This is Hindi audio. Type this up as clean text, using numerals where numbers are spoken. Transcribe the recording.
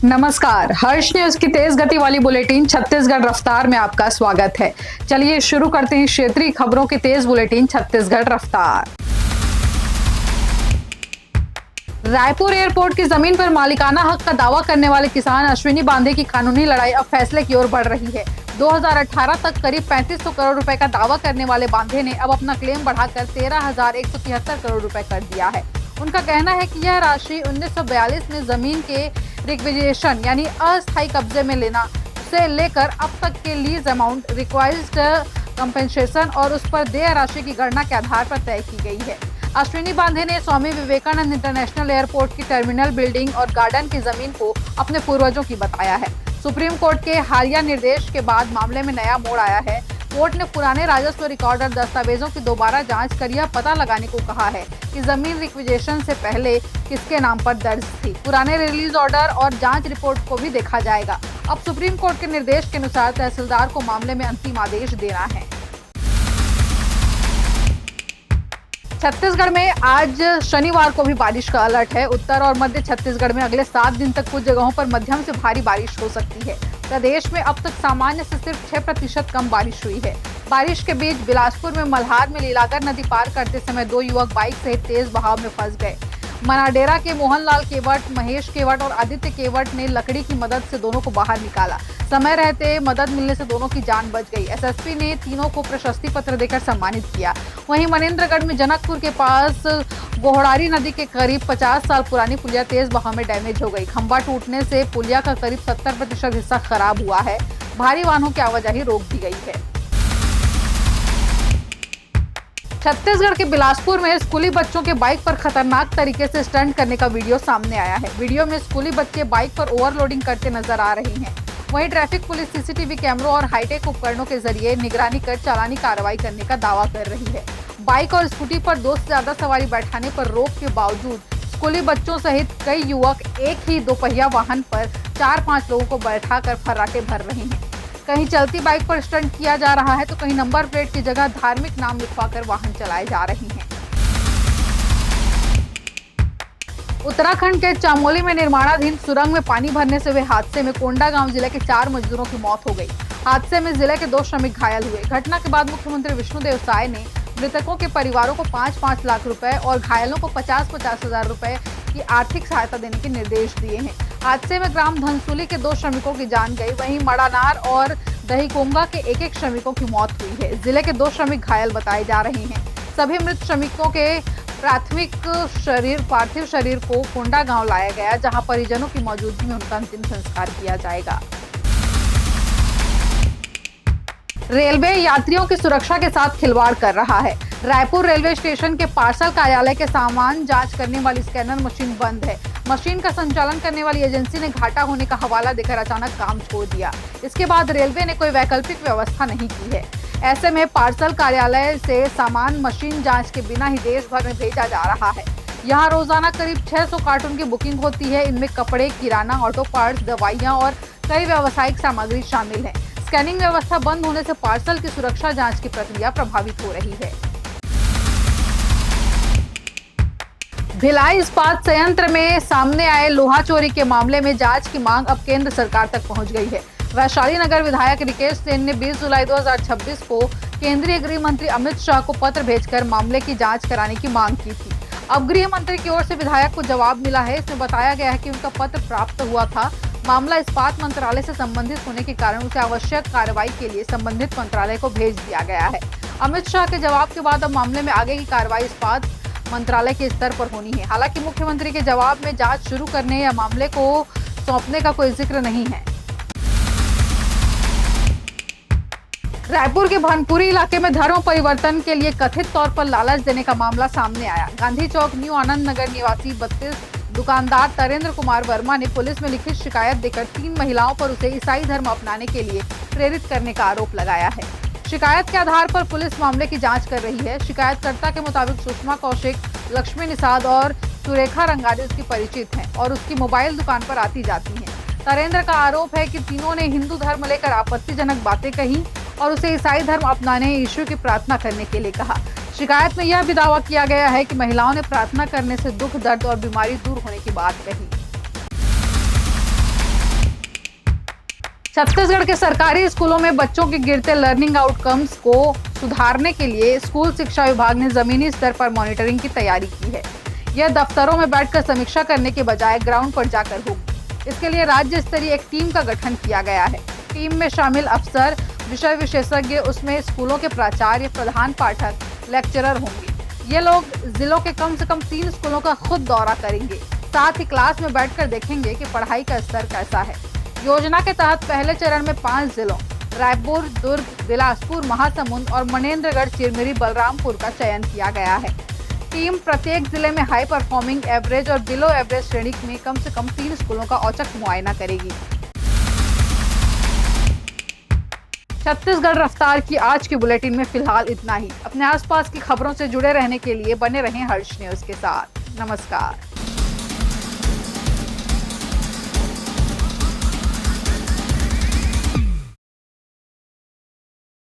नमस्कार, हर्ष न्यूज की तेज गति वाली बुलेटिन छत्तीसगढ़ रफ्तार में आपका स्वागत है। चलिए शुरू करते हैं क्षेत्रीय खबरों की तेज बुलेटिन छत्तीसगढ़ रफ्तार। रायपुर एयरपोर्ट की जमीन पर मालिकाना हक का दावा करने वाले किसान अश्विनी बांधे की कानूनी लड़ाई अब फैसले की ओर बढ़ रही है। 2018 तक करीब 3500 करोड़ रुपए का दावा करने वाले बांधे ने अब अपना क्लेम बढ़ाकर 13,173 करोड़ रुपए कर दिया है। उनका कहना है कि यह राशि 1942 में जमीन के रिक्विजिशन यानी अस्थायी कब्जे में लेना से लेकर अब तक के लीज अमाउंट, रिक्वायर्ड कंपेंसेशन और उस पर देय राशि की गणना के आधार पर तय की गई है। अश्विनी बांधे ने स्वामी विवेकानंद इंटरनेशनल एयरपोर्ट की टर्मिनल बिल्डिंग और गार्डन की जमीन को अपने पूर्वजों की बताया है। सुप्रीम कोर्ट के हालिया निर्देश के बाद मामले में नया मोड़ आया है। कोर्ट ने पुराने राजस्व रिकॉर्ड और दस्तावेजों की दोबारा जांच कर यह पता लगाने को कहा है कि जमीन रिक्विजिशन से पहले किसके नाम पर दर्ज थी। पुराने रिलीज ऑर्डर और जांच रिपोर्ट को भी देखा जाएगा। अब सुप्रीम कोर्ट के निर्देश के अनुसार तहसीलदार को मामले में अंतिम आदेश देना है। छत्तीसगढ़ में आज शनिवार को भी बारिश का अलर्ट है। उत्तर और मध्य छत्तीसगढ़ में अगले 7 दिन तक कुछ जगहों पर मध्यम से भारी बारिश हो सकती है। प्रदेश में अब तक सामान्य से सिर्फ 6% कम बारिश हुई है। बारिश के बीच बिलासपुर में मल्हार में लीलागर नदी पार करते समय 2 युवक बाइक सहित तेज बहाव में फंस गए। मनाडेरा के मोहनलाल केवट, महेश केवट और आदित्य केवट ने लकड़ी की मदद से दोनों को बाहर निकाला। समय रहते मदद मिलने से दोनों की जान बच गई। एसएसपी ने तीनों को प्रशस्ति पत्र देकर सम्मानित किया। वहीं मनेन्द्रगढ़ में जनकपुर के पास गोहड़ारी नदी के करीब 50 साल पुरानी पुलिया तेज बहाव में डैमेज हो गई। खंभा टूटने से पुलिया का करीब 70% हिस्सा खराब हुआ है। भारी वाहनों की आवाजाही रोक दी गई है। छत्तीसगढ़ के बिलासपुर में स्कूली बच्चों के बाइक पर खतरनाक तरीके से स्टंट करने का वीडियो सामने आया है। वीडियो में स्कूली बच्चे बाइक पर ओवरलोडिंग करते नजर आ रहे हैं। वहीं ट्रैफिक पुलिस सीसीटीवी कैमरों और हाईटेक उपकरणों के जरिए निगरानी कर चालानी कार्रवाई करने का दावा कर रही है। बाइक और स्कूटी पर 2 से ज्यादा सवारी बैठाने पर रोक के बावजूद स्कूली बच्चों सहित कई युवक एक ही दोपहिया वाहन पर 4-5 लोगों को बैठाकर फर्राटे भर रहे हैं। कहीं चलती बाइक पर स्टंट किया जा रहा है तो कहीं नंबर प्लेट की जगह धार्मिक नाम लिखवाकर वाहन चलाए जा रहे हैं। उत्तराखंड के चामोली में निर्माणाधीन सुरंग में पानी भरने से हुए हादसे में कोंडागांव जिले के 4 मजदूरों की मौत हो गई। हादसे में जिले के 2 श्रमिक घायल हुए। घटना के बाद मुख्यमंत्री विष्णुदेव साय ने मृतकों के परिवारों को 5-5 लाख रुपए और घायलों को 50-50 हजार रुपए की आर्थिक सहायता देने के निर्देश दिए हैं। हादसे में ग्राम धनसुली के 2 श्रमिकों की जान गई। वहीं मड़ानार और दहीकोंगा के 1-1 श्रमिकों की मौत हुई है। जिले के 2 श्रमिक घायल बताए जा रहे हैं। सभी मृत श्रमिकों के पार्थिव शरीर को कोंडागांव लाया गया, जहां परिजनों की मौजूदगी में उनका अंतिम संस्कार किया जाएगा। रेलवे यात्रियों की सुरक्षा के साथ खिलवाड़ कर रहा है। रायपुर रेलवे स्टेशन के पार्सल कार्यालय के सामान जांच करने वाली स्कैनर मशीन बंद है। मशीन का संचालन करने वाली एजेंसी ने घाटा होने का हवाला देकर अचानक काम छोड़ दिया। इसके बाद रेलवे ने कोई वैकल्पिक व्यवस्था नहीं की है। ऐसे में पार्सल कार्यालय से सामान मशीन जांच के बिना ही देश भर में भेजा जा रहा है। यहाँ रोजाना करीब 600 कार्टून की बुकिंग होती है। इनमें कपड़े, किराना, ऑटो पार्ट्स, दवाइयाँ और कई व्यावसायिक सामग्री शामिल है। स्कैनिंग व्यवस्था बंद होने से पार्सल की सुरक्षा जांच की प्रक्रिया प्रभावित हो रही है। भिलाई इस्पात संयंत्र में सामने आए लोहा चोरी के मामले में जांच की मांग अब केंद्र सरकार तक पहुंच गई है। वैशाली नगर विधायक रिकेश सेन ने 20 जुलाई 2026 को केंद्रीय गृह मंत्री अमित शाह को पत्र भेजकर मामले की जांच कराने की मांग की थी। अब गृह मंत्री की ओर से विधायक को जवाब मिला है। इसमें बताया गया है कि उनका पत्र प्राप्त हुआ था। मामला इस्पात मंत्रालय से संबंधित होने के कारण उसे आवश्यक कार्रवाई के लिए संबंधित मंत्रालय को भेज दिया गया है। अमित शाह के जवाब के बाद अब मामले में आगे की कार्रवाई इस्पात मंत्रालय के स्तर पर होनी है। हालांकि मुख्यमंत्री के जवाब में जांच शुरू करने या मामले को सौंपने का कोई जिक्र नहीं है। रायपुर के भनपुरी इलाके में धर्म परिवर्तन के लिए कथित तौर पर लालच देने का मामला सामने आया। गांधी चौक न्यू आनंद नगर निवासी 32 दुकानदार तरेंद्र कुमार वर्मा ने पुलिस में लिखित शिकायत देकर 3 महिलाओं पर उसे ईसाई धर्म अपनाने के लिए प्रेरित करने का आरोप लगाया है। शिकायत के आधार पर पुलिस मामले की जांच कर रही है। शिकायतकर्ता के मुताबिक सुषमा कौशिक, लक्ष्मी निषाद और सुरेखा रंगारी उसकी परिचित हैं और उसकी मोबाइल दुकान पर आती जाती हैं। तरेंद्र का आरोप है कि तीनों ने हिंदू धर्म लेकर आपत्तिजनक बातें कही और उसे ईसाई धर्म अपनाने, ईश्वर की प्रार्थना करने के लिए कहा। शिकायत में यह भी दावा किया गया है कि महिलाओं ने प्रार्थना करने से दुख, दर्द और बीमारी दूर होने की बात कही। छत्तीसगढ़ के सरकारी स्कूलों में बच्चों के गिरते लर्निंग आउटकम्स को सुधारने के लिए स्कूल शिक्षा विभाग ने जमीनी स्तर पर मॉनिटरिंग की तैयारी की है। यह दफ्तरों में बैठकर समीक्षा करने के बजाय ग्राउंड पर जाकर होगी। इसके लिए राज्य स्तरीय एक टीम का गठन किया गया है। टीम में शामिल अफसर, विषय विशेषज्ञ, उसमें स्कूलों के प्राचार्य, प्रधान पाठक, लेक्चरर होंगे। ये लोग जिलों के कम से कम 3 स्कूलों का खुद दौरा करेंगे। साथ ही क्लास में बैठकर देखेंगे कि पढ़ाई का स्तर कैसा है। योजना के तहत पहले चरण में 5 जिलों रायपुर, दुर्ग, बिलासपुर, महासमुंद और मनेन्द्रगढ़, चिरमिरी, बलरामपुर का चयन किया गया है। टीम प्रत्येक जिले में हाई परफॉर्मिंग, एवरेज और बिलो एवरेज श्रेणी में कम से कम 3 स्कूलों का औचक मुआयना करेगी। छत्तीसगढ़ रफ्तार की आज की बुलेटिन में फिलहाल इतना ही। अपने आसपास की खबरों से जुड़े रहने के लिए बने रहें हर्ष न्यूज के साथ। नमस्कार।